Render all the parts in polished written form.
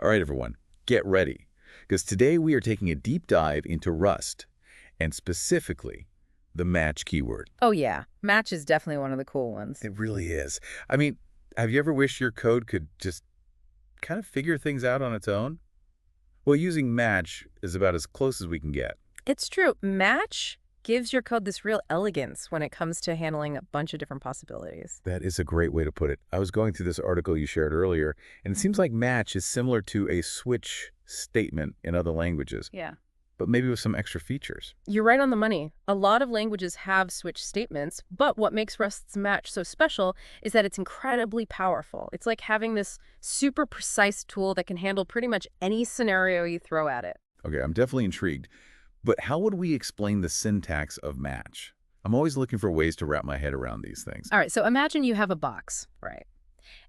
All right, everyone, get ready, because today we are taking a deep dive into Rust, and specifically, the match keyword. Oh yeah, match is definitely one of the cool ones. It really is. I mean, have you ever wished your code could just kind of figure things out on its own? Well, using match is about as close as we can get. It's true. Match gives your code this real elegance when it comes to handling a bunch of different possibilities. That is a great way to put it. I was going through this article you shared earlier, and it seems like match is similar to a switch statement in other languages, Yeah. but maybe with some extra features. You're right on the money. A lot of languages have switch statements, but what makes Rust's match so special is that it's incredibly powerful. It's like having this super precise tool that can handle pretty much any scenario you throw at it. Okay, I'm definitely intrigued. But how would we explain the syntax of match? I'm always looking for ways to wrap my head around these things. All right, so imagine you have a box, right?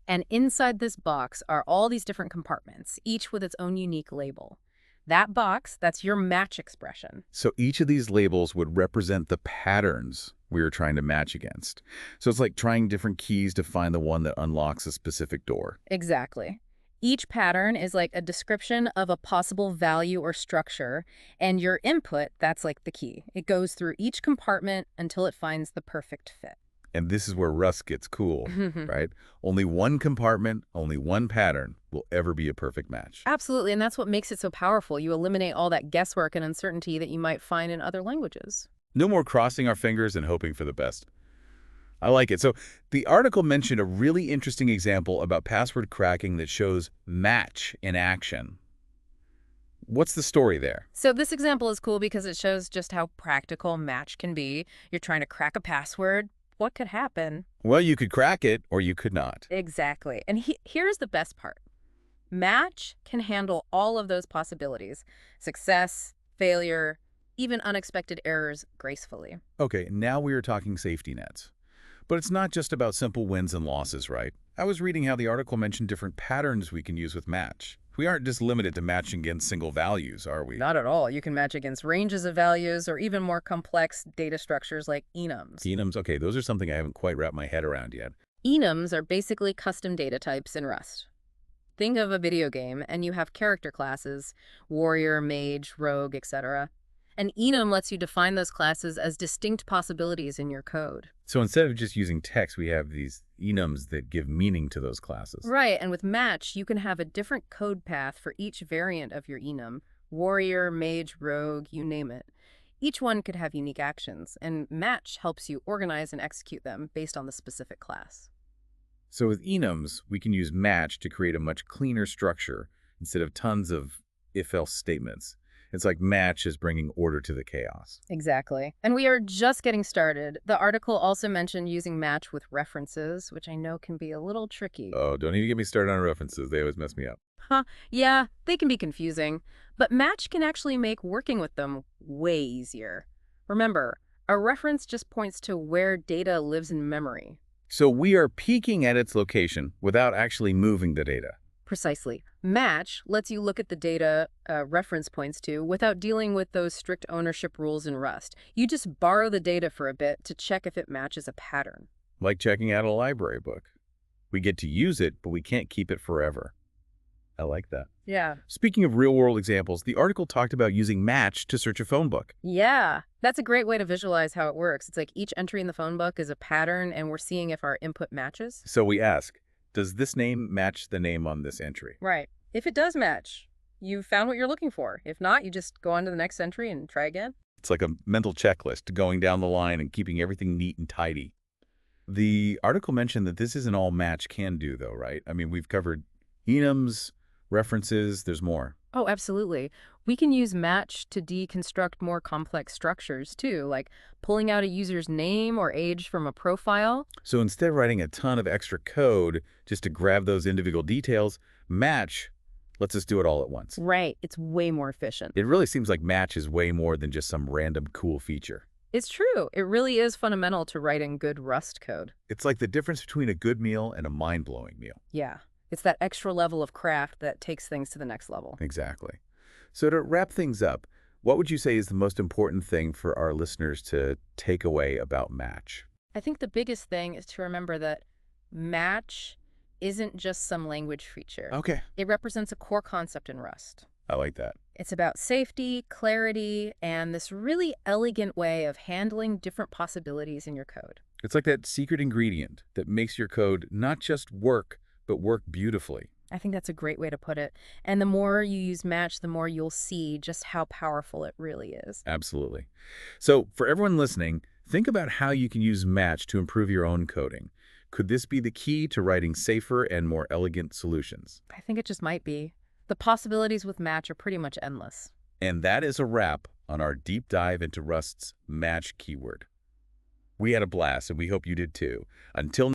And inside this box are all these different compartments, each with its own unique label. That box, that's your match expression. So each of these labels would represent the patterns we are trying to match against. So it's like trying different keys to find the one that unlocks a specific door. Exactly. Each pattern is like a description of a possible value or structure, and your input, that's like the key. It goes through each compartment until it finds the perfect fit. And this is where Rust gets cool, right? Only one compartment, only one pattern will ever be a perfect match. Absolutely, and that's what makes it so powerful. You eliminate all that guesswork and uncertainty that you might find in other languages. No more crossing our fingers and hoping for the best. I like it. So the article mentioned a really interesting example about password cracking that shows match in action. What's the story there? So this example is cool because it shows just how practical match can be. You're trying to crack a password. What could happen? Well, you could crack it or you could not. Exactly. And here's the best part. Match can handle all of those possibilities. Success, failure, even unexpected errors gracefully. Okay, now we are talking safety nets. But it's not just about simple wins and losses, right? I was reading how the article mentioned different patterns we can use with match. We aren't just limited to matching against single values, are we? Not at all. You can match against ranges of values or even more complex data structures like enums. Enums, okay, those are something I haven't quite wrapped my head around yet. Enums are basically custom data types in Rust. Think of a video game and you have character classes, warrior, mage, rogue, etc. An enum lets you define those classes as distinct possibilities in your code. So instead of just using text, we have these enums that give meaning to those classes. Right, and with match, you can have a different code path for each variant of your enum. Warrior, mage, rogue, you name it. Each one could have unique actions, and match helps you organize and execute them based on the specific class. So with enums, we can use match to create a much cleaner structure instead of tons of if-else statements. It's like match is bringing order to the chaos. Exactly. And we are just getting started. The article also mentioned using match with references, which I know can be a little tricky. Oh, don't even get me started on references. They always mess me up. Yeah, they can be confusing, but match can actually make working with them way easier. Remember, a reference just points to where data lives in memory. So we are peeking at its location without actually moving the data. Precisely. Match lets you look at the data reference points to without dealing with those strict ownership rules in Rust. You just borrow the data for a bit to check if it matches a pattern. Like checking out a library book. We get to use it, but we can't keep it forever. I like that. Yeah. Speaking of real-world examples, the article talked about using match to search a phone book. Yeah, that's a great way to visualize how it works. It's like each entry in the phone book is a pattern, and we're seeing if our input matches. So we ask, does this name match the name on this entry? Right. If it does match, you found what you're looking for. If not, you just go on to the next entry and try again. It's like a mental checklist, going down the line and keeping everything neat and tidy. The article mentioned that this isn't all match can do, though, right? I mean, we've covered enums, references, there's more. Oh, absolutely. We can use match to deconstruct more complex structures, too, like pulling out a user's name or age from a profile. So instead of writing a ton of extra code just to grab those individual details, match lets us do it all at once. Right. It's way more efficient. It really seems like match is way more than just some random cool feature. It's true. It really is fundamental to writing good Rust code. It's like the difference between a good meal and a mind-blowing meal. Yeah. It's that extra level of craft that takes things to the next level. Exactly. So to wrap things up, what would you say is the most important thing for our listeners to take away about match? I think the biggest thing is to remember that match isn't just some language feature. Okay. It represents a core concept in Rust. I like that. It's about safety, clarity, and this really elegant way of handling different possibilities in your code. It's like that secret ingredient that makes your code not just work, but work beautifully. I think that's a great way to put it. And the more you use Match, the more you'll see just how powerful it really is. Absolutely. So for everyone listening, think about how you can use Match to improve your own coding. Could this be the key to writing safer and more elegant solutions? I think it just might be. The possibilities with Match are pretty much endless. And that is a wrap on our deep dive into Rust's Match keyword. We had a blast, and we hope you did too. Until